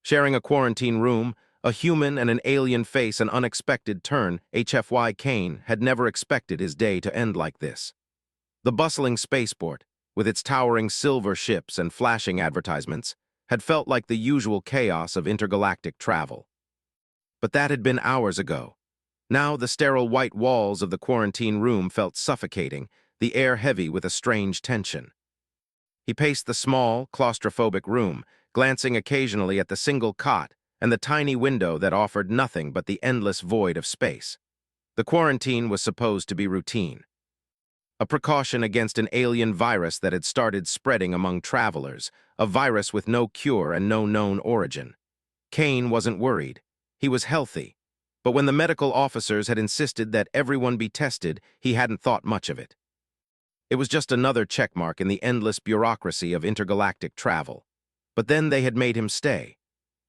Sharing a quarantine room, a human and an alien face an unexpected turn, HFY Kane had never expected his day to end like this. The bustling spaceport, with its towering silver ships and flashing advertisements, had felt like the usual chaos of intergalactic travel. But that had been hours ago. Now the sterile white walls of the quarantine room felt suffocating, the air heavy with a strange tension. He paced the small, claustrophobic room, glancing occasionally at the single cot and the tiny window that offered nothing but the endless void of space. The quarantine was supposed to be routine. A precaution against an alien virus that had started spreading among travelers, a virus with no cure and no known origin. Kane wasn't worried. He was healthy. But when the medical officers had insisted that everyone be tested, he hadn't thought much of it. It was just another checkmark in the endless bureaucracy of intergalactic travel. But then they had made him stay.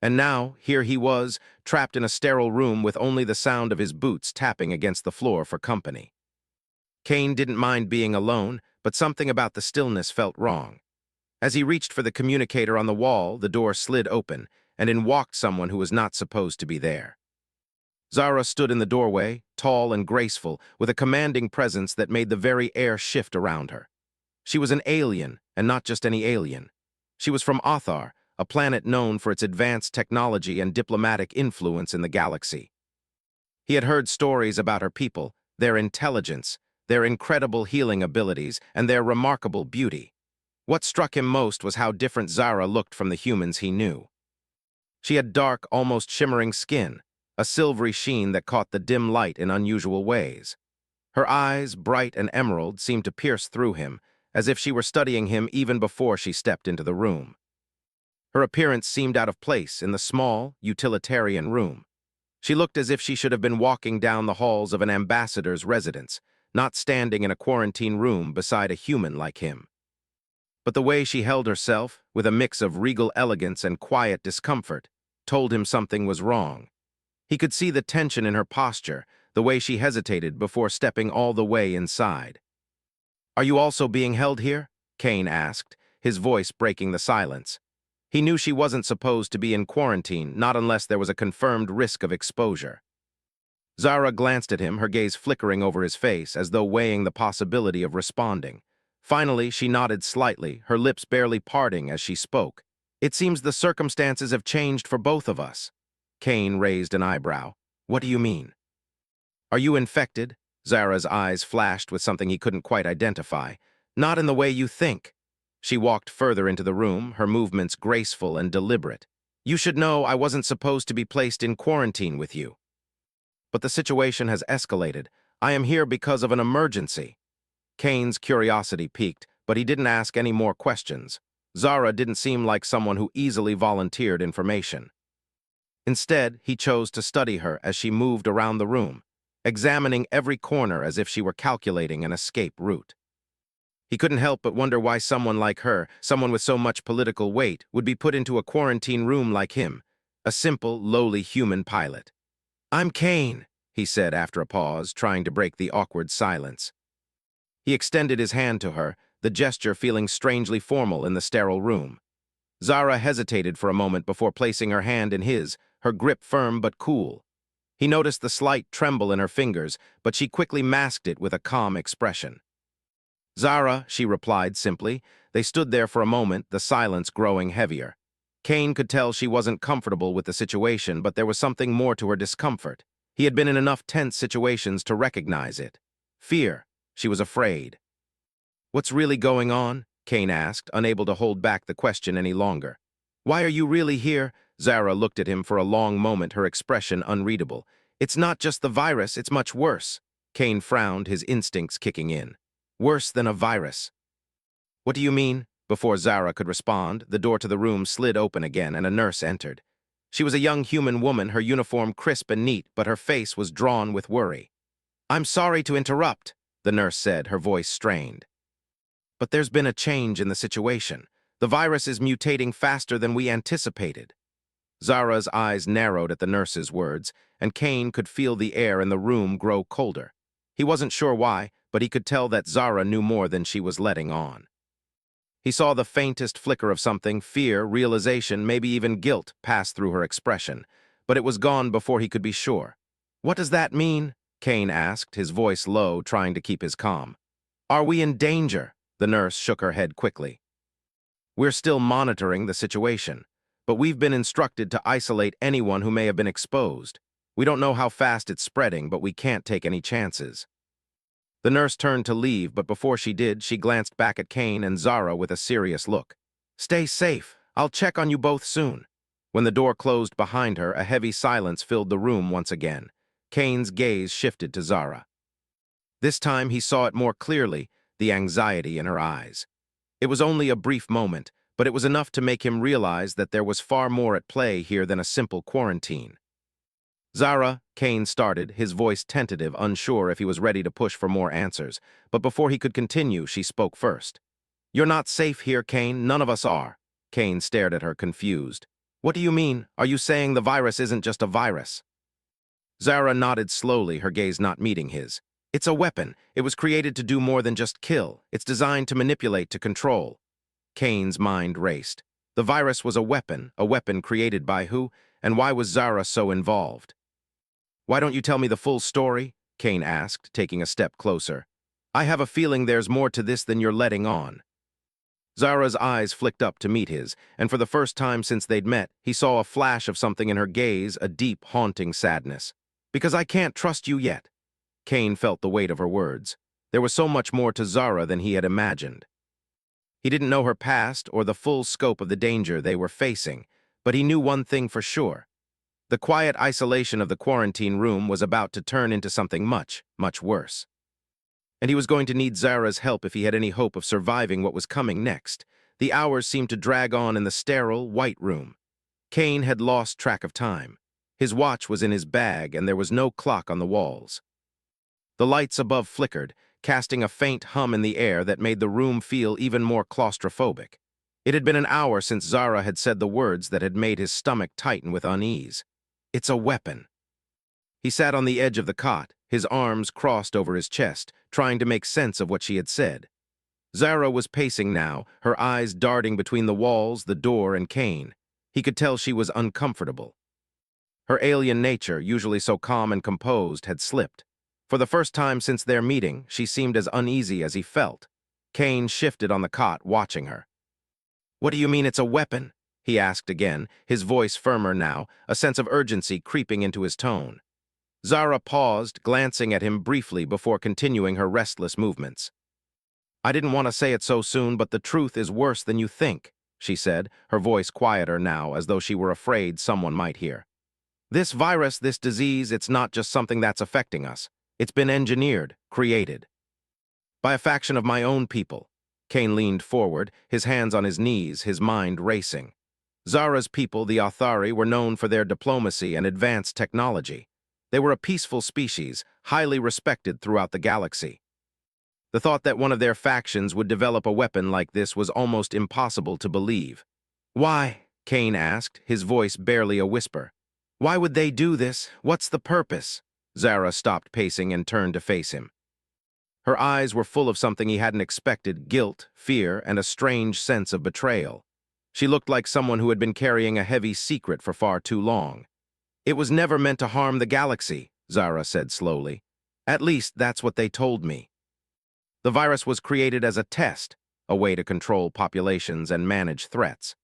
And now, here he was, trapped in a sterile room with only the sound of his boots tapping against the floor for company. Kane didn't mind being alone, but something about the stillness felt wrong. As he reached for the communicator on the wall, the door slid open, and in walked someone who was not supposed to be there. Zara stood in the doorway, tall and graceful, with a commanding presence that made the very air shift around her. She was an alien, and not just any alien. She was from Othar, a planet known for its advanced technology and diplomatic influence in the galaxy. He had heard stories about her people, their intelligence, their incredible healing abilities, and their remarkable beauty. What struck him most was how different Zara looked from the humans he knew. She had dark, almost shimmering skin, a silvery sheen that caught the dim light in unusual ways. Her eyes, bright and emerald, seemed to pierce through him, as if she were studying him even before she stepped into the room. Her appearance seemed out of place in the small, utilitarian room. She looked as if she should have been walking down the halls of an ambassador's residence, not standing in a quarantine room beside a human like him. But the way she held herself, with a mix of regal elegance and quiet discomfort, told him something was wrong. He could see the tension in her posture, the way she hesitated before stepping all the way inside. "Are you also being held here?" Kane asked, his voice breaking the silence. He knew she wasn't supposed to be in quarantine, not unless there was a confirmed risk of exposure. Zara glanced at him, her gaze flickering over his face, as though weighing the possibility of responding. Finally, she nodded slightly, her lips barely parting as she spoke. "It seems the circumstances have changed for both of us." Kane raised an eyebrow. "What do you mean?" "Are you infected?" Zara's eyes flashed with something he couldn't quite identify. "Not in the way you think." She walked further into the room, her movements graceful and deliberate. "You should know I wasn't supposed to be placed in quarantine with you. But the situation has escalated. I am here because of an emergency." Kane's curiosity piqued, but he didn't ask any more questions. Zara didn't seem like someone who easily volunteered information. Instead, he chose to study her as she moved around the room, examining every corner as if she were calculating an escape route. He couldn't help but wonder why someone like her, someone with so much political weight, would be put into a quarantine room like him, a simple, lowly human pilot. "I'm Kane," he said after a pause, trying to break the awkward silence. He extended his hand to her, the gesture feeling strangely formal in the sterile room. Zara hesitated for a moment before placing her hand in his, her grip firm but cool. He noticed the slight tremble in her fingers, but she quickly masked it with a calm expression. "Zara," she replied simply. They stood there for a moment, the silence growing heavier. Kane could tell she wasn't comfortable with the situation, but there was something more to her discomfort. He had been in enough tense situations to recognize it. Fear. She was afraid. "What's really going on?" Kane asked, unable to hold back the question any longer. "Why are you really here?" Zara looked at him for a long moment, her expression unreadable. "It's not just the virus, it's much worse." Kane frowned, his instincts kicking in. "Worse than a virus." "What do you mean?" Before Zara could respond, the door to the room slid open again and a nurse entered. She was a young human woman, her uniform crisp and neat, but her face was drawn with worry. "I'm sorry to interrupt," the nurse said, her voice strained. "But there's been a change in the situation. The virus is mutating faster than we anticipated." Zara's eyes narrowed at the nurse's words, and Kane could feel the air in the room grow colder. He wasn't sure why, but he could tell that Zara knew more than she was letting on. He saw the faintest flicker of something, fear, realization, maybe even guilt, pass through her expression, but it was gone before he could be sure. "What does that mean?" Kane asked, his voice low, trying to keep his calm. "Are we in danger?" The nurse shook her head quickly. "We're still monitoring the situation, but we've been instructed to isolate anyone who may have been exposed. We don't know how fast it's spreading, but we can't take any chances." The nurse turned to leave, but before she did, she glanced back at Kane and Zara with a serious look. "Stay safe. I'll check on you both soon." When the door closed behind her, a heavy silence filled the room once again. Kane's gaze shifted to Zara. This time he saw it more clearly, the anxiety in her eyes. It was only a brief moment, but it was enough to make him realize that there was far more at play here than a simple quarantine. "Zara," Kane started, his voice tentative, unsure if he was ready to push for more answers. But before he could continue, she spoke first. "You're not safe here, Kane. None of us are." Kane stared at her, confused. "What do you mean? Are you saying the virus isn't just a virus?" Zara nodded slowly, her gaze not meeting his. "It's a weapon. It was created to do more than just kill. It's designed to manipulate, to control." Kane's mind raced. The virus was a weapon created by who, and why was Zara so involved? "Why don't you tell me the full story?" Kane asked, taking a step closer. "I have a feeling there's more to this than you're letting on." Zara's eyes flicked up to meet his, and for the first time since they'd met, he saw a flash of something in her gaze, a deep, haunting sadness. "Because I can't trust you yet." Kane felt the weight of her words. There was so much more to Zara than he had imagined. He didn't know her past or the full scope of the danger they were facing, but he knew one thing for sure. The quiet isolation of the quarantine room was about to turn into something much, much worse. And he was going to need Zara's help if he had any hope of surviving what was coming next. The hours seemed to drag on in the sterile, white room. Kane had lost track of time. His watch was in his bag, and there was no clock on the walls. The lights above flickered, casting a faint hum in the air that made the room feel even more claustrophobic. It had been an hour since Zara had said the words that had made his stomach tighten with unease. "It's a weapon." He sat on the edge of the cot, his arms crossed over his chest, trying to make sense of what she had said. Zara was pacing now, her eyes darting between the walls, the door, and Kane. He could tell she was uncomfortable. Her alien nature, usually so calm and composed, had slipped. For the first time since their meeting, she seemed as uneasy as he felt. Kane shifted on the cot, watching her. "What do you mean it's a weapon?" he asked again, his voice firmer now, a sense of urgency creeping into his tone. Zara paused, glancing at him briefly before continuing her restless movements. "I didn't want to say it so soon, but the truth is worse than you think," she said, her voice quieter now, as though she were afraid someone might hear. "This virus, this disease, it's not just something that's affecting us. It's been engineered, created. By a faction of my own people." Kane leaned forward, his hands on his knees, his mind racing. Zara's people, the Athari, were known for their diplomacy and advanced technology. They were a peaceful species, highly respected throughout the galaxy. The thought that one of their factions would develop a weapon like this was almost impossible to believe. "Why?" Kane asked, his voice barely a whisper. "Why would they do this? What's the purpose?" Zara stopped pacing and turned to face him. Her eyes were full of something he hadn't expected, guilt, fear, and a strange sense of betrayal. She looked like someone who had been carrying a heavy secret for far too long. "It was never meant to harm the galaxy," Zara said slowly. "At least, that's what they told me. The virus was created as a test, a way to control populations and manage threats.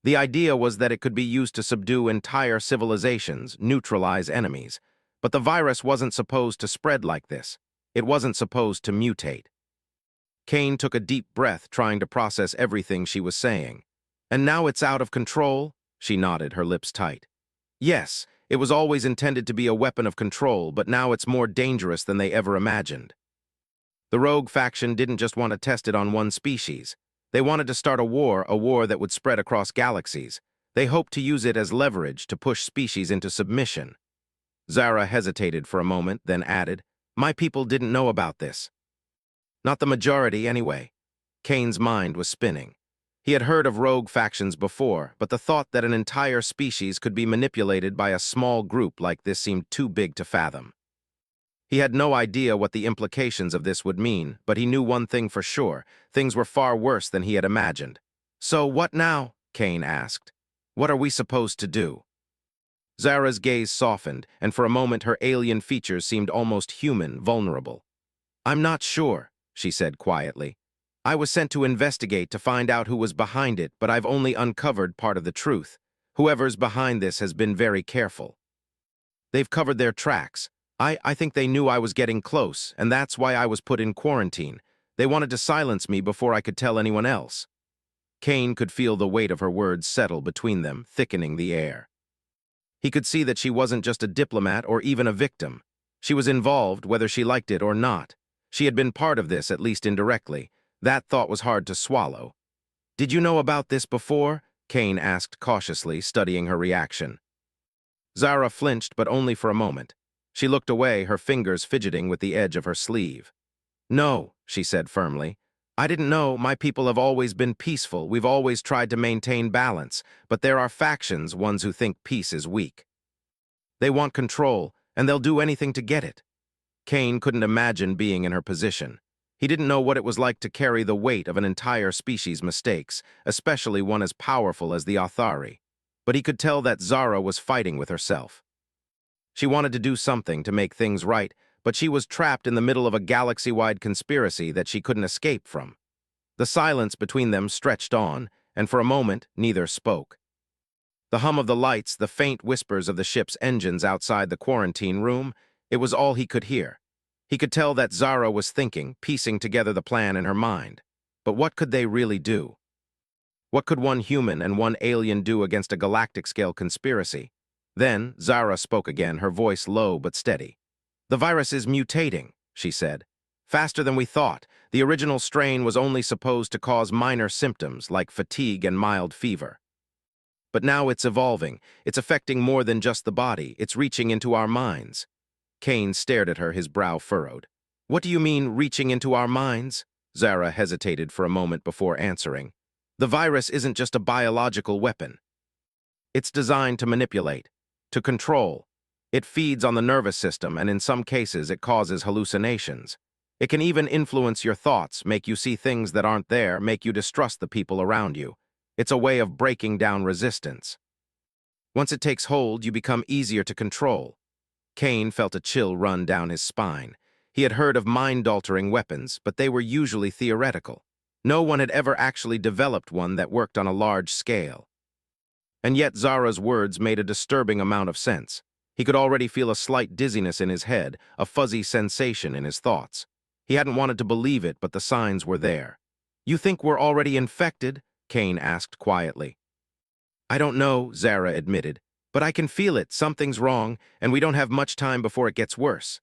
The idea was that it could be used to subdue entire civilizations, neutralize enemies. But the virus wasn't supposed to spread like this. It wasn't supposed to mutate." Kane took a deep breath, trying to process everything she was saying. "And now it's out of control?" She nodded, her lips tight. "Yes, it was always intended to be a weapon of control, but now it's more dangerous than they ever imagined. The rogue faction didn't just want to test it on one species. They wanted to start a war that would spread across galaxies. They hoped to use it as leverage to push species into submission." Zara hesitated for a moment, then added, "My people didn't know about this." "Not the majority, anyway." Kane's mind was spinning. He had heard of rogue factions before, but the thought that an entire species could be manipulated by a small group like this seemed too big to fathom. He had no idea what the implications of this would mean, but he knew one thing for sure: things were far worse than he had imagined. "So what now?" Kane asked. "What are we supposed to do?" Zara's gaze softened, and for a moment her alien features seemed almost human, vulnerable. "I'm not sure," she said quietly. "I was sent to investigate to find out who was behind it, but I've only uncovered part of the truth. Whoever's behind this has been very careful. They've covered their tracks. I think they knew I was getting close, and that's why I was put in quarantine. They wanted to silence me before I could tell anyone else." Kane could feel the weight of her words settle between them, thickening the air. He could see that she wasn't just a diplomat or even a victim. She was involved, whether she liked it or not. She had been part of this, at least indirectly. That thought was hard to swallow. "Did you know about this before?" Kane asked cautiously, studying her reaction. Zara flinched, but only for a moment. She looked away, her fingers fidgeting with the edge of her sleeve. "No," she said firmly. "I didn't know. My people have always been peaceful. We've always tried to maintain balance. But there are factions, ones who think peace is weak. They want control, and they'll do anything to get it." Kane couldn't imagine being in her position. He didn't know what it was like to carry the weight of an entire species' mistakes, especially one as powerful as the Athari. But he could tell that Zara was fighting with herself. She wanted to do something to make things right, but she was trapped in the middle of a galaxy-wide conspiracy that she couldn't escape from. The silence between them stretched on, and for a moment, neither spoke. The hum of the lights, the faint whispers of the ship's engines outside the quarantine room, it was all he could hear. He could tell that Zara was thinking, piecing together the plan in her mind. But what could they really do? What could one human and one alien do against a galactic-scale conspiracy? Then, Zara spoke again, her voice low but steady. "The virus is mutating," she said. "Faster than we thought. The original strain was only supposed to cause minor symptoms, like fatigue and mild fever. But now it's evolving. It's affecting more than just the body. It's reaching into our minds." Kane stared at her, his brow furrowed. "What do you mean, reaching into our minds?" Zara hesitated for a moment before answering. "The virus isn't just a biological weapon. It's designed to manipulate, to control. It feeds on the nervous system, and in some cases it causes hallucinations. It can even influence your thoughts, make you see things that aren't there, make you distrust the people around you. It's a way of breaking down resistance. Once it takes hold, you become easier to control." Kane felt a chill run down his spine. He had heard of mind-altering weapons, but they were usually theoretical. No one had ever actually developed one that worked on a large scale. And yet Zara's words made a disturbing amount of sense. He could already feel a slight dizziness in his head, a fuzzy sensation in his thoughts. He hadn't wanted to believe it, but the signs were there. "You think we're already infected?" Kane asked quietly. "I don't know," Zara admitted, "but I can feel it. Something's wrong, and we don't have much time before it gets worse."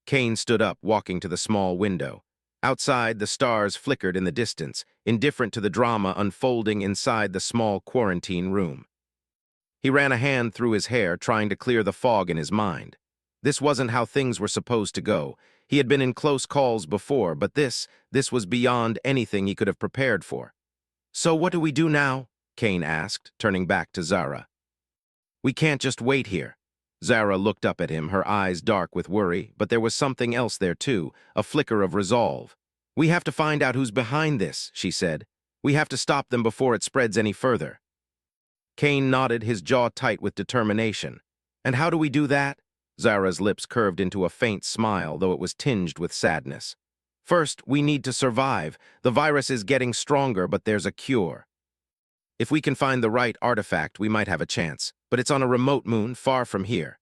Kane stood up, walking to the small window. Outside, the stars flickered in the distance, indifferent to the drama unfolding inside the small quarantine room. He ran a hand through his hair, trying to clear the fog in his mind. This wasn't how things were supposed to go. He had been in close calls before, but this was beyond anything he could have prepared for. "So what do we do now?" Kane asked, turning back to Zara. "We can't just wait here." Zara looked up at him, her eyes dark with worry, but there was something else there too, a flicker of resolve. "We have to find out who's behind this," she said. "We have to stop them before it spreads any further." Kane nodded, his jaw tight with determination. "And how do we do that?" Zara's lips curved into a faint smile, though it was tinged with sadness. "First, we need to survive. The virus is getting stronger, but there's a cure. If we can find the right artifact, we might have a chance, but it's on a remote moon far from here."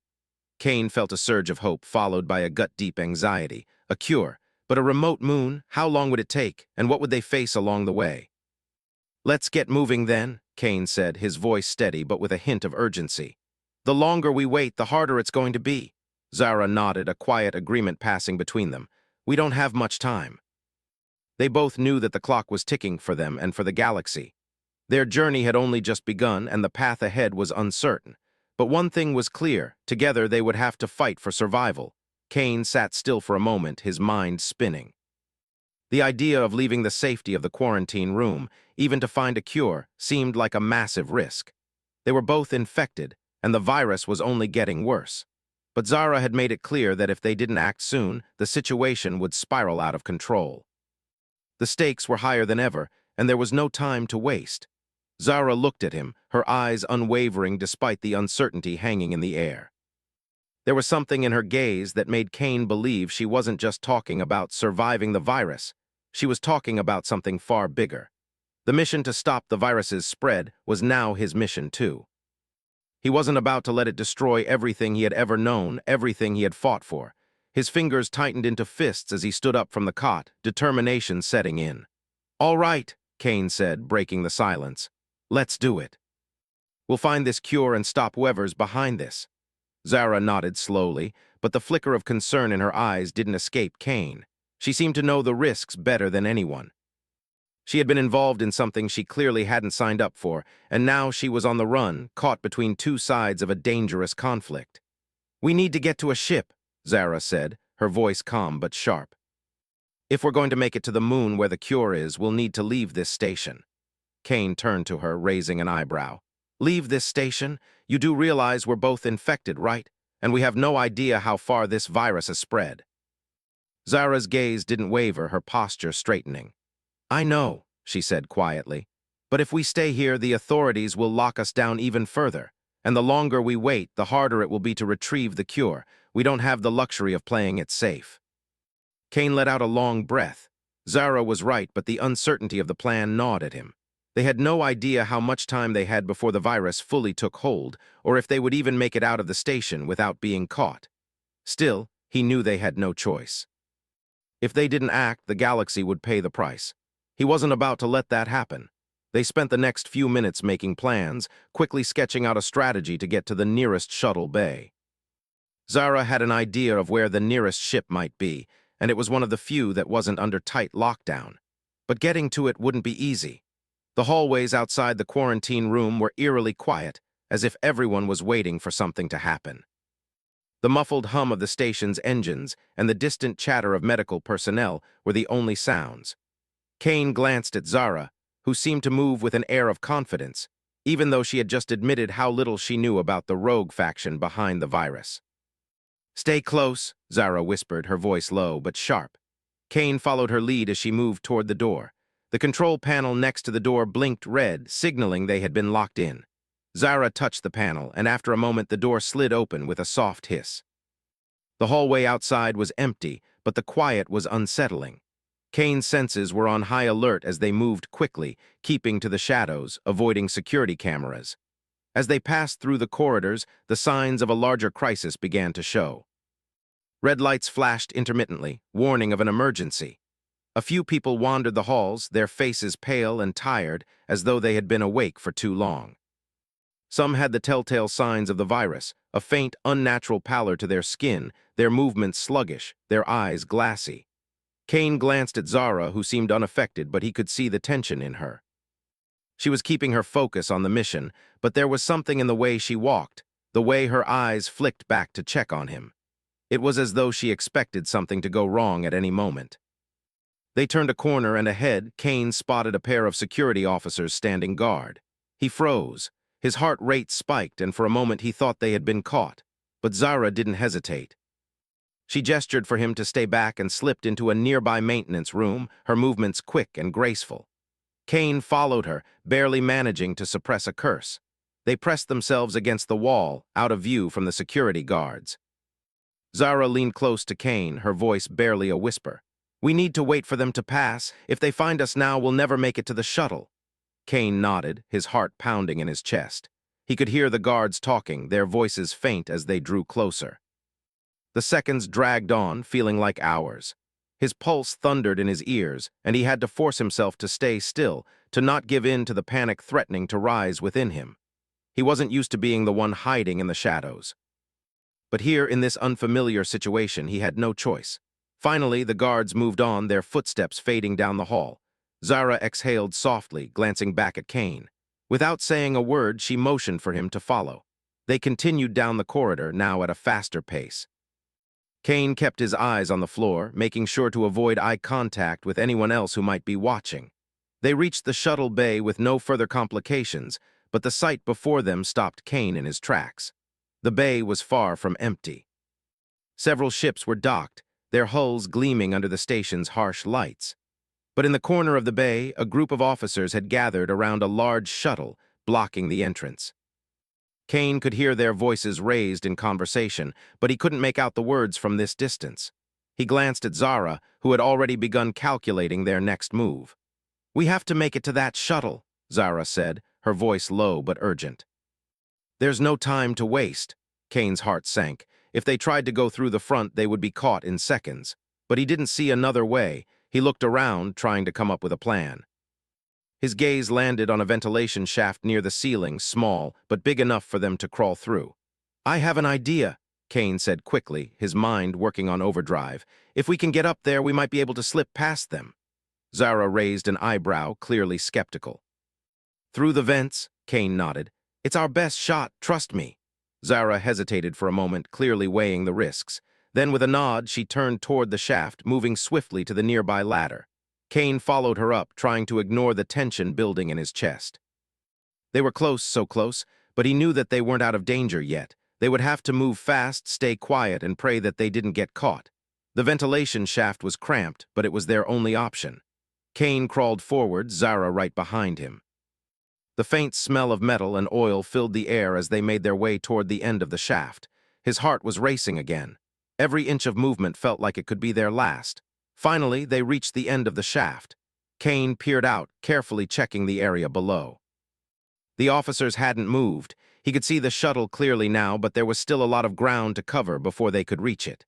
Kane felt a surge of hope, followed by a gut-deep anxiety. A cure, but a remote moon? How long would it take, and what would they face along the way? "Let's get moving then," Kane said, his voice steady but with a hint of urgency. "The longer we wait, the harder it's going to be." Zara nodded, a quiet agreement passing between them. "We don't have much time." They both knew that the clock was ticking for them and for the galaxy. Their journey had only just begun, and the path ahead was uncertain. But one thing was clear: together they would have to fight for survival. Kane sat still for a moment, his mind spinning. The idea of leaving the safety of the quarantine room, even to find a cure, seemed like a massive risk. They were both infected, and the virus was only getting worse. But Zara had made it clear that if they didn't act soon, the situation would spiral out of control. The stakes were higher than ever, and there was no time to waste. Zara looked at him, her eyes unwavering despite the uncertainty hanging in the air. There was something in her gaze that made Kane believe she wasn't just talking about surviving the virus. She was talking about something far bigger. The mission to stop the virus's spread was now his mission too. He wasn't about to let it destroy everything he had ever known, everything he had fought for. His fingers tightened into fists as he stood up from the cot, determination setting in. "All right," Kane said, breaking the silence. "Let's do it. We'll find this cure and stop whoever's behind this." Zara nodded slowly, but the flicker of concern in her eyes didn't escape Kane. She seemed to know the risks better than anyone. She had been involved in something she clearly hadn't signed up for, and now she was on the run, caught between two sides of a dangerous conflict. "We need to get to a ship," Zara said, her voice calm but sharp. "If we're going to make it to the moon where the cure is, we'll need to leave this station." Kane turned to her, raising an eyebrow. "Leave this station? You do realize we're both infected, right? And we have no idea how far this virus has spread." Zara's gaze didn't waver, her posture straightening. "I know," she said quietly. "But if we stay here, the authorities will lock us down even further. And the longer we wait, the harder it will be to retrieve the cure. We don't have the luxury of playing it safe." Kane let out a long breath. Zara was right, but the uncertainty of the plan gnawed at him. They had no idea how much time they had before the virus fully took hold, or if they would even make it out of the station without being caught. Still, he knew they had no choice. If they didn't act, the galaxy would pay the price. He wasn't about to let that happen. They spent the next few minutes making plans, quickly sketching out a strategy to get to the nearest shuttle bay. Zara had an idea of where the nearest ship might be, and it was one of the few that wasn't under tight lockdown. But getting to it wouldn't be easy. The hallways outside the quarantine room were eerily quiet, as if everyone was waiting for something to happen. The muffled hum of the station's engines and the distant chatter of medical personnel were the only sounds. Kane glanced at Zara, who seemed to move with an air of confidence, even though she had just admitted how little she knew about the rogue faction behind the virus. "Stay close," Zara whispered, her voice low but sharp. Kane followed her lead as she moved toward the door. The control panel next to the door blinked red, signaling they had been locked in. Zara touched the panel, and after a moment the door slid open with a soft hiss. The hallway outside was empty, but the quiet was unsettling. Kane's senses were on high alert as they moved quickly, keeping to the shadows, avoiding security cameras. As they passed through the corridors, the signs of a larger crisis began to show. Red lights flashed intermittently, warning of an emergency. A few people wandered the halls, their faces pale and tired, as though they had been awake for too long. Some had the telltale signs of the virus, a faint, unnatural pallor to their skin, their movements sluggish, their eyes glassy. Kane glanced at Zara, who seemed unaffected, but he could see the tension in her. She was keeping her focus on the mission, but there was something in the way she walked, the way her eyes flicked back to check on him. It was as though she expected something to go wrong at any moment. They turned a corner, and ahead, Kane spotted a pair of security officers standing guard. He froze. His heart rate spiked, and for a moment he thought they had been caught. But Zara didn't hesitate. She gestured for him to stay back and slipped into a nearby maintenance room, her movements quick and graceful. Kane followed her, barely managing to suppress a curse. They pressed themselves against the wall, out of view from the security guards. Zara leaned close to Kane, her voice barely a whisper. "We need to wait for them to pass. If they find us now, we'll never make it to the shuttle." Kane nodded, his heart pounding in his chest. He could hear the guards talking, their voices faint as they drew closer. The seconds dragged on, feeling like hours. His pulse thundered in his ears, and he had to force himself to stay still, to not give in to the panic threatening to rise within him. He wasn't used to being the one hiding in the shadows. But here, in this unfamiliar situation, he had no choice. Finally, the guards moved on, their footsteps fading down the hall. Zara exhaled softly, glancing back at Kane. Without saying a word, she motioned for him to follow. They continued down the corridor, now at a faster pace. Kane kept his eyes on the floor, making sure to avoid eye contact with anyone else who might be watching. They reached the shuttle bay with no further complications, but the sight before them stopped Kane in his tracks. The bay was far from empty. Several ships were docked, their hulls gleaming under the station's harsh lights. But in the corner of the bay, a group of officers had gathered around a large shuttle, blocking the entrance. Kane could hear their voices raised in conversation, but he couldn't make out the words from this distance. He glanced at Zara, who had already begun calculating their next move. "We have to make it to that shuttle," Zara said, her voice low but urgent. "There's no time to waste." Kane's heart sank. If they tried to go through the front, they would be caught in seconds. But he didn't see another way. He looked around, trying to come up with a plan. His gaze landed on a ventilation shaft near the ceiling, small, but big enough for them to crawl through. "I have an idea," Kane said quickly, his mind working on overdrive. "If we can get up there, we might be able to slip past them." Zara raised an eyebrow, clearly skeptical. "Through the vents?" Kane nodded. "It's our best shot, trust me." Zara hesitated for a moment, clearly weighing the risks. Then with a nod, she turned toward the shaft, moving swiftly to the nearby ladder. Kane followed her up, trying to ignore the tension building in his chest. They were close, so close, but he knew that they weren't out of danger yet. They would have to move fast, stay quiet, and pray that they didn't get caught. The ventilation shaft was cramped, but it was their only option. Kane crawled forward, Zara right behind him. The faint smell of metal and oil filled the air as they made their way toward the end of the shaft. His heart was racing again. Every inch of movement felt like it could be their last. Finally, they reached the end of the shaft. Kane peered out, carefully checking the area below. The officers hadn't moved. He could see the shuttle clearly now, but there was still a lot of ground to cover before they could reach it.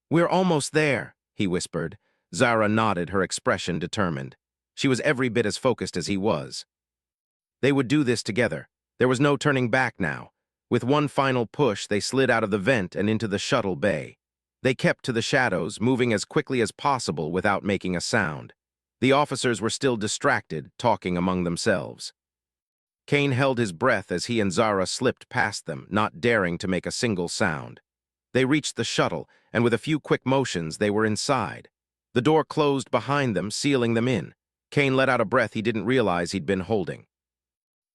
"We're almost there," he whispered. Zara nodded, her expression determined. She was every bit as focused as he was. They would do this together. There was no turning back now. With one final push, they slid out of the vent and into the shuttle bay. They kept to the shadows, moving as quickly as possible without making a sound. The officers were still distracted, talking among themselves. Kane held his breath as he and Zara slipped past them, not daring to make a single sound. They reached the shuttle, and with a few quick motions, they were inside. The door closed behind them, sealing them in. Kane let out a breath he didn't realize he'd been holding.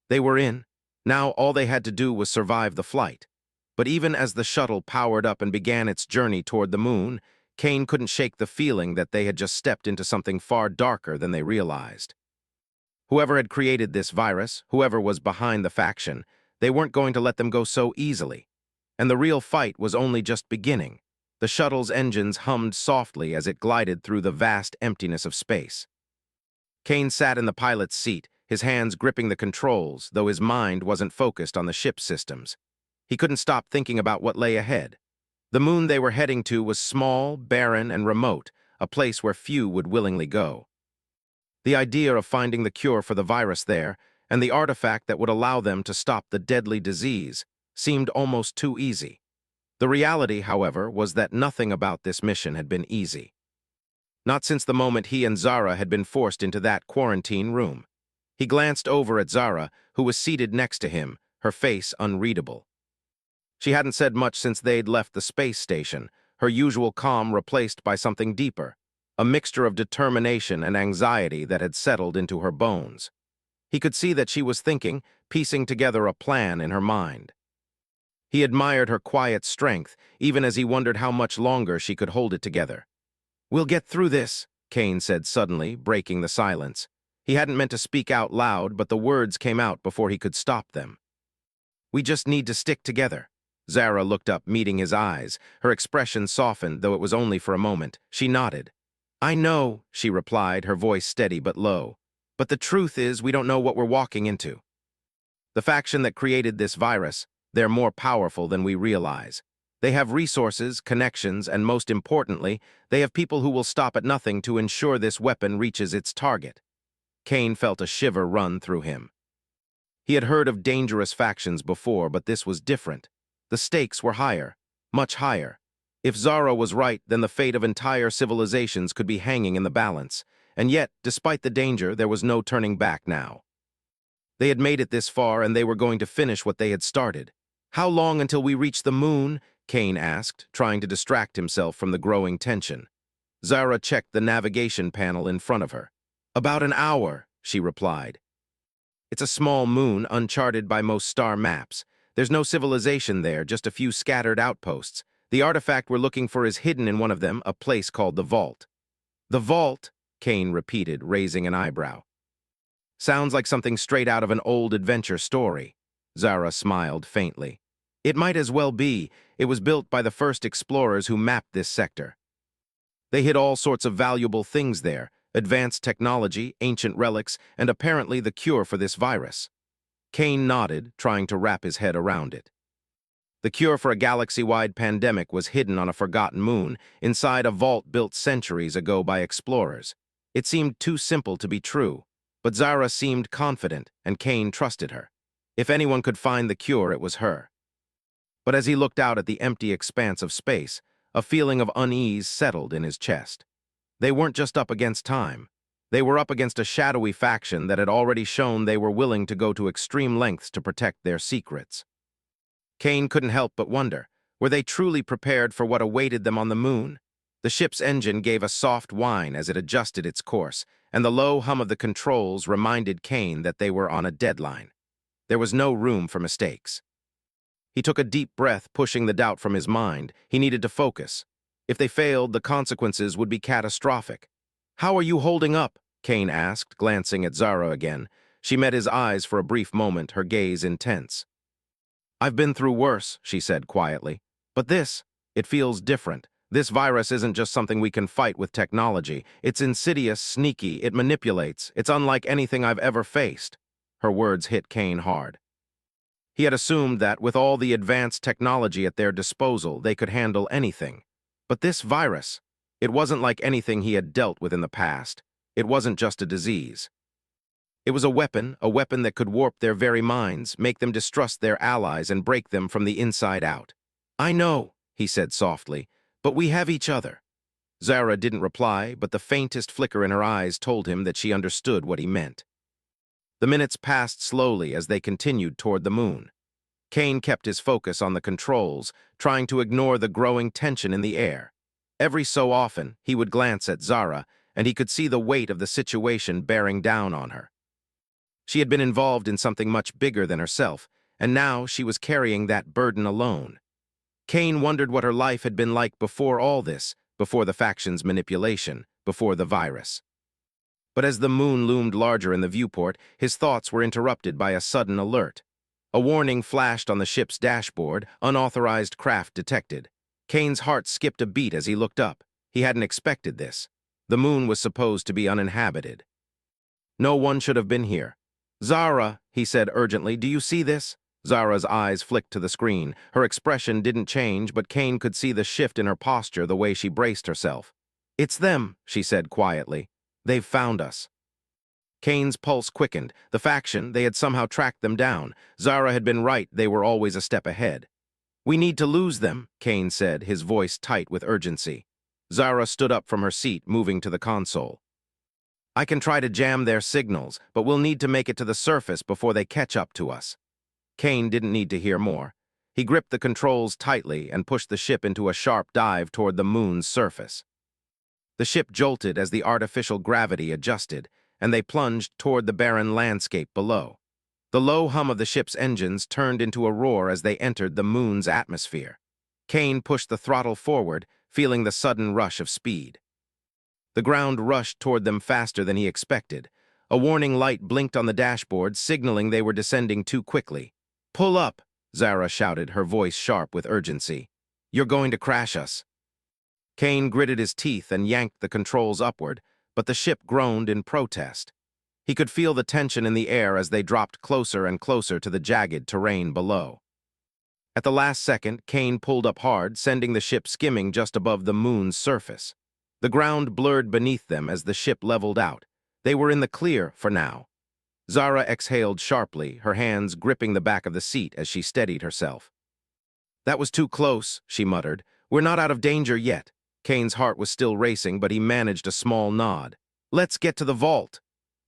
They were in. Now all they had to do was survive the flight. But even as the shuttle powered up and began its journey toward the moon, Kane couldn't shake the feeling that they had just stepped into something far darker than they realized. Whoever had created this virus, whoever was behind the faction, they weren't going to let them go so easily. And the real fight was only just beginning. The shuttle's engines hummed softly as it glided through the vast emptiness of space. Kane sat in the pilot's seat, his hands gripping the controls, though his mind wasn't focused on the ship's systems. He couldn't stop thinking about what lay ahead. The moon they were heading to was small, barren, and remote, a place where few would willingly go. The idea of finding the cure for the virus there, and the artifact that would allow them to stop the deadly disease, seemed almost too easy. The reality, however, was that nothing about this mission had been easy. Not since the moment he and Zara had been forced into that quarantine room. He glanced over at Zara, who was seated next to him, her face unreadable. She hadn't said much since they'd left the space station, her usual calm replaced by something deeper, a mixture of determination and anxiety that had settled into her bones. He could see that she was thinking, piecing together a plan in her mind. He admired her quiet strength, even as he wondered how much longer she could hold it together. "We'll get through this," Kane said suddenly, breaking the silence. He hadn't meant to speak out loud, but the words came out before he could stop them. "We just need to stick together." Zara looked up, meeting his eyes. Her expression softened, though it was only for a moment. She nodded. "I know," she replied, her voice steady but low. "But the truth is, we don't know what we're walking into. The faction that created this virus, they're more powerful than we realize. They have resources, connections, and most importantly, they have people who will stop at nothing to ensure this weapon reaches its target." Kane felt a shiver run through him. He had heard of dangerous factions before, but this was different. The stakes were higher, much higher. If Zara was right, then the fate of entire civilizations could be hanging in the balance. And yet, despite the danger, there was no turning back now. They had made it this far, and they were going to finish what they had started. "How long until we reach the moon?" Kane asked, trying to distract himself from the growing tension. Zara checked the navigation panel in front of her. "About an hour," she replied. "It's a small moon, uncharted by most star maps. There's no civilization there, just a few scattered outposts. The artifact we're looking for is hidden in one of them, a place called the Vault." "The Vault?" Kane repeated, raising an eyebrow. Sounds like something straight out of an old adventure story. Zara smiled faintly. It might as well be. It was built by the first explorers who mapped this sector. They hid all sorts of valuable things there, advanced technology, ancient relics, and apparently the cure for this virus. Kane nodded, trying to wrap his head around it. The cure for a galaxy-wide pandemic was hidden on a forgotten moon, inside a vault built centuries ago by explorers. It seemed too simple to be true, but Zara seemed confident, and Kane trusted her. If anyone could find the cure, it was her. But as he looked out at the empty expanse of space, a feeling of unease settled in his chest. They weren't just up against time. They were up against a shadowy faction that had already shown they were willing to go to extreme lengths to protect their secrets. Kane couldn't help but wonder, were they truly prepared for what awaited them on the moon? The ship's engine gave a soft whine as it adjusted its course, and the low hum of the controls reminded Kane that they were on a deadline. There was no room for mistakes. He took a deep breath, pushing the doubt from his mind. He needed to focus. If they failed, the consequences would be catastrophic. "How are you holding up?" Kane asked, glancing at Zara again. She met his eyes for a brief moment, her gaze intense. "I've been through worse," she said quietly. "But it feels different. This virus isn't just something we can fight with technology. It's insidious, sneaky, it manipulates. It's unlike anything I've ever faced." Her words hit Kane hard. He had assumed that, with all the advanced technology at their disposal, they could handle anything. But this virus, it wasn't like anything he had dealt with in the past. It wasn't just a disease. It was a weapon that could warp their very minds, make them distrust their allies, and break them from the inside out. "I know," he said softly, "but we have each other." Zara didn't reply, but the faintest flicker in her eyes told him that she understood what he meant. The minutes passed slowly as they continued toward the moon. Kane kept his focus on the controls, trying to ignore the growing tension in the air. Every so often, he would glance at Zara, and he could see the weight of the situation bearing down on her. She had been involved in something much bigger than herself, and now she was carrying that burden alone. Kane wondered what her life had been like before all this, before the faction's manipulation, before the virus. But as the moon loomed larger in the viewport, his thoughts were interrupted by a sudden alert. A warning flashed on the ship's dashboard, unauthorized craft detected. Kane's heart skipped a beat as he looked up. He hadn't expected this. The moon was supposed to be uninhabited. No one should have been here. "Zara," he said urgently, "do you see this?" Zara's eyes flicked to the screen. Her expression didn't change, but Kane could see the shift in her posture, the way she braced herself. "It's them," she said quietly. "They've found us." Kane's pulse quickened. The faction, they had somehow tracked them down. Zara had been right, they were always a step ahead. "We need to lose them," Kane said, his voice tight with urgency. Zara stood up from her seat, moving to the console. "I can try to jam their signals, but we'll need to make it to the surface before they catch up to us." Kane didn't need to hear more. He gripped the controls tightly and pushed the ship into a sharp dive toward the moon's surface. The ship jolted as the artificial gravity adjusted, and they plunged toward the barren landscape below. The low hum of the ship's engines turned into a roar as they entered the moon's atmosphere. Kane pushed the throttle forward, feeling the sudden rush of speed. The ground rushed toward them faster than he expected. A warning light blinked on the dashboard, signaling they were descending too quickly. "Pull up," Zara shouted, her voice sharp with urgency. "You're going to crash us." Kane gritted his teeth and yanked the controls upward, but the ship groaned in protest. He could feel the tension in the air as they dropped closer and closer to the jagged terrain below. At the last second, Kane pulled up hard, sending the ship skimming just above the moon's surface. The ground blurred beneath them as the ship leveled out. They were in the clear for now. Zara exhaled sharply, her hands gripping the back of the seat as she steadied herself. "That was too close," she muttered. "We're not out of danger yet." Kane's heart was still racing, but he managed a small nod. "Let's get to the vault."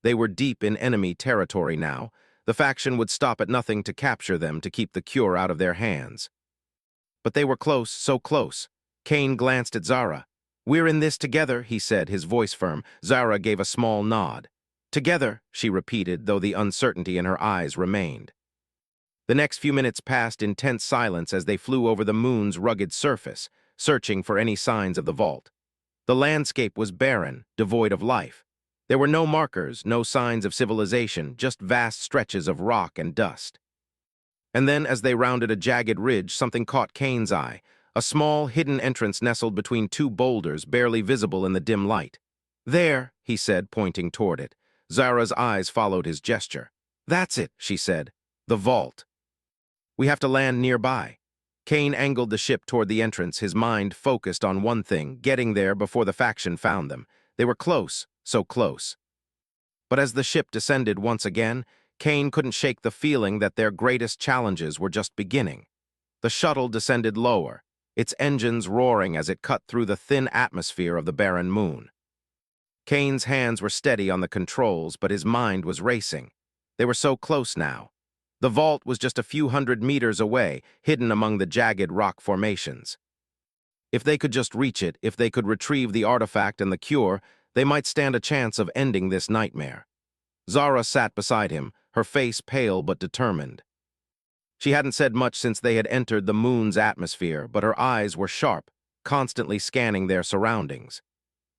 They were deep in enemy territory now. The faction would stop at nothing to capture them to keep the cure out of their hands. But they were close, so close. Kane glanced at Zara. "We're in this together," he said, his voice firm. Zara gave a small nod. "Together," she repeated, though the uncertainty in her eyes remained. The next few minutes passed in tense silence as they flew over the moon's rugged surface, searching for any signs of the vault. The landscape was barren, devoid of life. There were no markers, no signs of civilization, just vast stretches of rock and dust. And then, as they rounded a jagged ridge, something caught Kane's eye. A small, hidden entrance nestled between two boulders, barely visible in the dim light. "There," he said, pointing toward it. Zara's eyes followed his gesture. "That's it," she said. "The vault. We have to land nearby." Kane angled the ship toward the entrance, his mind focused on one thing, getting there before the faction found them. They were close, so close. But as the ship descended once again, Kane couldn't shake the feeling that their greatest challenges were just beginning. The shuttle descended lower, its engines roaring as it cut through the thin atmosphere of the barren moon. Kane's hands were steady on the controls, but his mind was racing. They were so close now. The vault was just a few hundred meters away, hidden among the jagged rock formations. If they could just reach it, if they could retrieve the artifact and the cure, they might stand a chance of ending this nightmare. Zara sat beside him, her face pale but determined. She hadn't said much since they had entered the moon's atmosphere, but her eyes were sharp, constantly scanning their surroundings.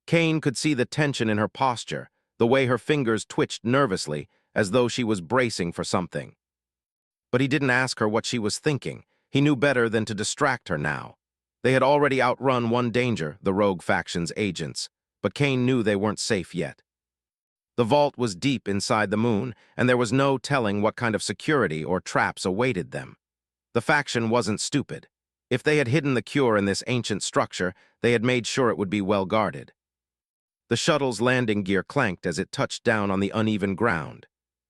Kane could see the tension in her posture, the way her fingers twitched nervously, as though she was bracing for something. But he didn't ask her what she was thinking. He knew better than to distract her now. They had already outrun one danger, the rogue faction's agents, but Kane knew they weren't safe yet. The vault was deep inside the moon, and there was no telling what kind of security or traps awaited them. The faction wasn't stupid. If they had hidden the cure in this ancient structure, they had made sure it would be well guarded. The shuttle's landing gear clanked as it touched down on the uneven ground.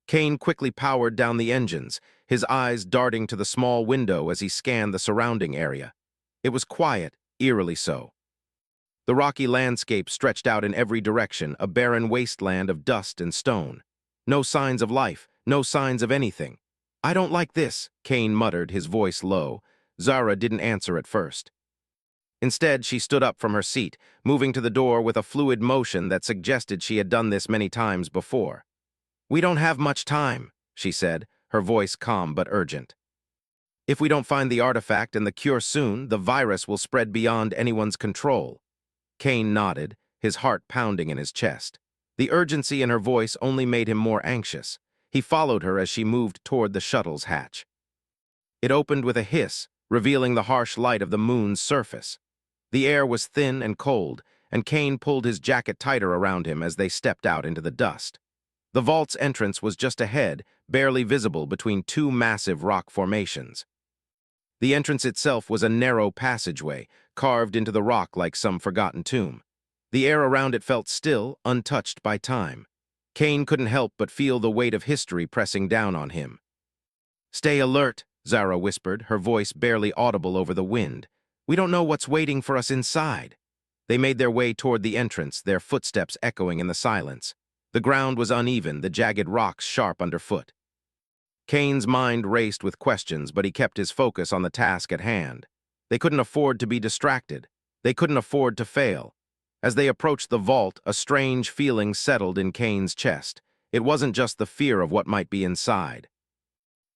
Kane quickly powered down the engines, his eyes darting to the small window as he scanned the surrounding area. It was quiet, eerily so. The rocky landscape stretched out in every direction, a barren wasteland of dust and stone. No signs of life, no signs of anything. "I don't like this," Kane muttered, his voice low. Zara didn't answer at first. Instead, she stood up from her seat, moving to the door with a fluid motion that suggested she had done this many times before. "We don't have much time," she said, her voice calm but urgent. "If we don't find the artifact and the cure soon, the virus will spread beyond anyone's control." Kane nodded, his heart pounding in his chest. The urgency in her voice only made him more anxious. He followed her as she moved toward the shuttle's hatch. It opened with a hiss, revealing the harsh light of the moon's surface. The air was thin and cold, and Kane pulled his jacket tighter around him as they stepped out into the dust. The vault's entrance was just ahead, barely visible between two massive rock formations. The entrance itself was a narrow passageway, carved into the rock like some forgotten tomb. The air around it felt still, untouched by time. Kane couldn't help but feel the weight of history pressing down on him. "Stay alert," Zara whispered, her voice barely audible over the wind. "We don't know what's waiting for us inside." They made their way toward the entrance, their footsteps echoing in the silence. The ground was uneven, the jagged rocks sharp underfoot. Kane's mind raced with questions, but he kept his focus on the task at hand. They couldn't afford to be distracted. They couldn't afford to fail. As they approached the vault, a strange feeling settled in Kane's chest. It wasn't just the fear of what might be inside.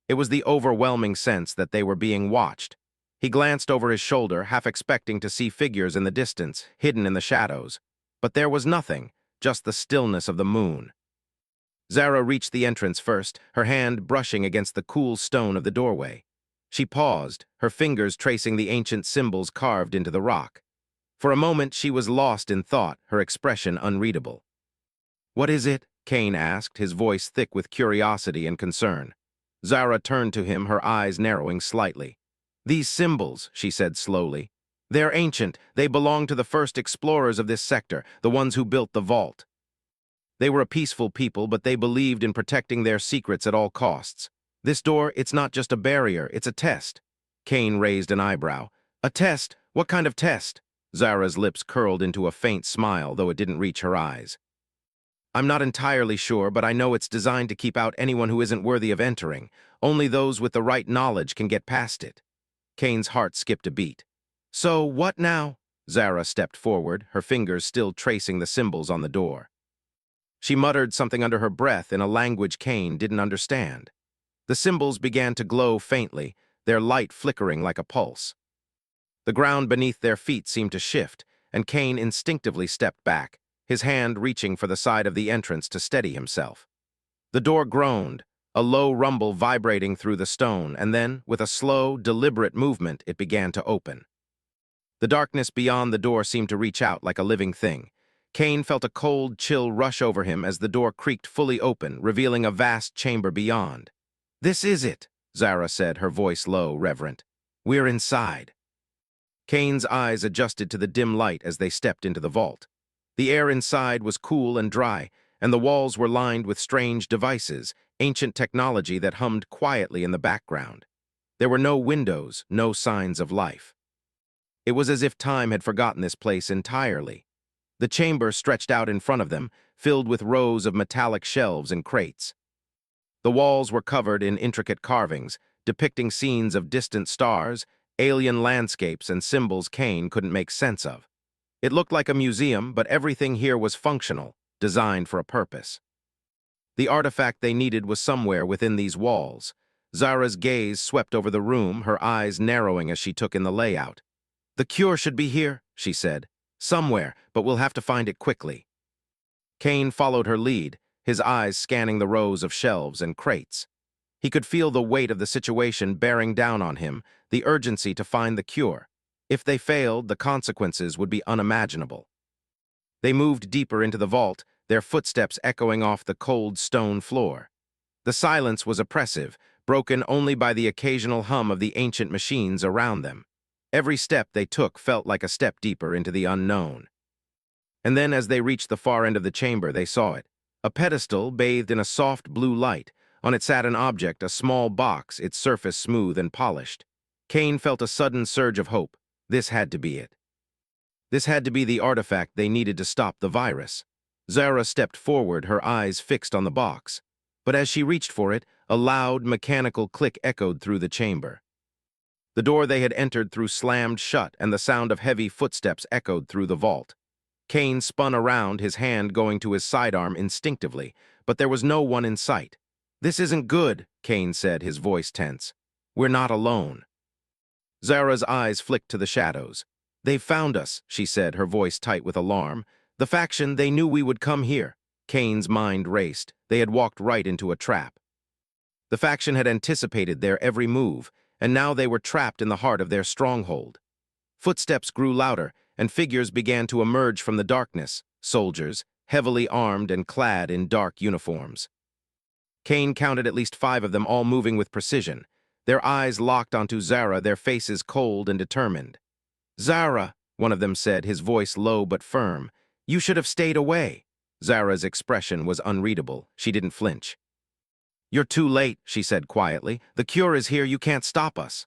It was the overwhelming sense that they were being watched. He glanced over his shoulder, half expecting to see figures in the distance, hidden in the shadows. But there was nothing, just the stillness of the moon. Zara reached the entrance first, her hand brushing against the cool stone of the doorway. She paused, her fingers tracing the ancient symbols carved into the rock. For a moment, she was lost in thought, her expression unreadable. "What is it?" Kane asked, his voice thick with curiosity and concern. Zara turned to him, her eyes narrowing slightly. "These symbols," she said slowly. "They're ancient. They belong to the first explorers of this sector, the ones who built the vault. They were a peaceful people, but they believed in protecting their secrets at all costs. This door, it's not just a barrier, it's a test." Kane raised an eyebrow. "A test? What kind of test?" Zara's lips curled into a faint smile, though it didn't reach her eyes. "I'm not entirely sure, but I know it's designed to keep out anyone who isn't worthy of entering. Only those with the right knowledge can get past it." Kane's heart skipped a beat. "So, what now?" Zara stepped forward, her fingers still tracing the symbols on the door. She muttered something under her breath in a language Kane didn't understand. The symbols began to glow faintly, their light flickering like a pulse. The ground beneath their feet seemed to shift, and Kane instinctively stepped back, his hand reaching for the side of the entrance to steady himself. The door groaned, a low rumble vibrating through the stone, and then, with a slow, deliberate movement, it began to open. The darkness beyond the door seemed to reach out like a living thing. Kane felt a cold chill rush over him as the door creaked fully open, revealing a vast chamber beyond. "This is it," Zara said, her voice low, reverent. "We're inside." Kane's eyes adjusted to the dim light as they stepped into the vault. The air inside was cool and dry, and the walls were lined with strange devices, ancient technology that hummed quietly in the background. There were no windows, no signs of life. It was as if time had forgotten this place entirely. The chamber stretched out in front of them, filled with rows of metallic shelves and crates. The walls were covered in intricate carvings, depicting scenes of distant stars, alien landscapes, and symbols Kane couldn't make sense of. It looked like a museum, but everything here was functional, designed for a purpose. The artifact they needed was somewhere within these walls. Zara's gaze swept over the room, her eyes narrowing as she took in the layout. "The cure should be here," she said. "Somewhere, but we'll have to find it quickly." Kane followed her lead, his eyes scanning the rows of shelves and crates. He could feel the weight of the situation bearing down on him, the urgency to find the cure. If they failed, the consequences would be unimaginable. They moved deeper into the vault, their footsteps echoing off the cold stone floor. The silence was oppressive, broken only by the occasional hum of the ancient machines around them. Every step they took felt like a step deeper into the unknown. And then, as they reached the far end of the chamber, they saw it. A pedestal bathed in a soft blue light. On it sat an object, a small box, its surface smooth and polished. Kane felt a sudden surge of hope. This had to be it. This had to be the artifact they needed to stop the virus. Zara stepped forward, her eyes fixed on the box. But as she reached for it, a loud, mechanical click echoed through the chamber. The door they had entered through slammed shut, and the sound of heavy footsteps echoed through the vault. Kane spun around, his hand going to his sidearm instinctively, but there was no one in sight. "This isn't good," Kane said, his voice tense. "We're not alone." Zara's eyes flicked to the shadows. "They've found us," she said, her voice tight with alarm. "The faction, they knew we would come here." Kane's mind raced. They had walked right into a trap. The faction had anticipated their every move, and now they were trapped in the heart of their stronghold. Footsteps grew louder, and figures began to emerge from the darkness, soldiers, heavily armed and clad in dark uniforms. Kane counted at least 5 of them, all moving with precision. Their eyes locked onto Zara, their faces cold and determined. "Zara," one of them said, his voice low but firm, "you should have stayed away." Zara's expression was unreadable. She didn't flinch. "You're too late," she said quietly. "The cure is here, you can't stop us."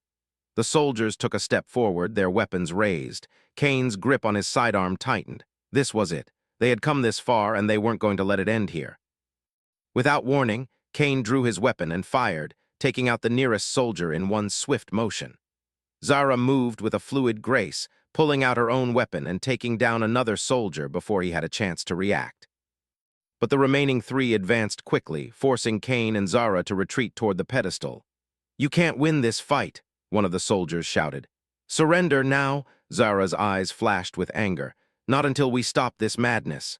The soldiers took a step forward, their weapons raised. Kane's grip on his sidearm tightened. This was it. They had come this far, and they weren't going to let it end here. Without warning, Kane drew his weapon and fired, taking out the nearest soldier in one swift motion. Zara moved with a fluid grace, pulling out her own weapon and taking down another soldier before he had a chance to react. But the remaining 3 advanced quickly, forcing Kane and Zara to retreat toward the pedestal. "You can't win this fight," one of the soldiers shouted. "Surrender now," Zara's eyes flashed with anger. "Not until we stop this madness."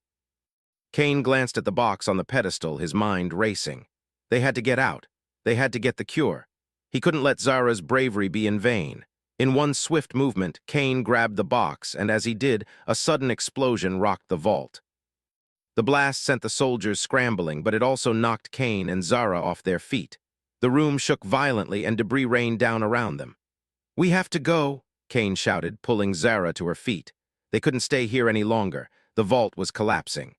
Kane glanced at the box on the pedestal, his mind racing. They had to get out. They had to get the cure. He couldn't let Zara's bravery be in vain. In one swift movement, Kane grabbed the box, and as he did, a sudden explosion rocked the vault. The blast sent the soldiers scrambling, but it also knocked Kane and Zara off their feet. The room shook violently, and debris rained down around them. "We have to go," Kane shouted, pulling Zara to her feet. They couldn't stay here any longer. The vault was collapsing.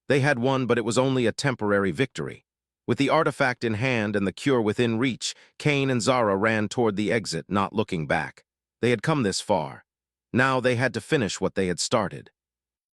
They had won, but it was only a temporary victory. With the artifact in hand and the cure within reach, Kane and Zara ran toward the exit, not looking back. They had come this far. Now they had to finish what they had started.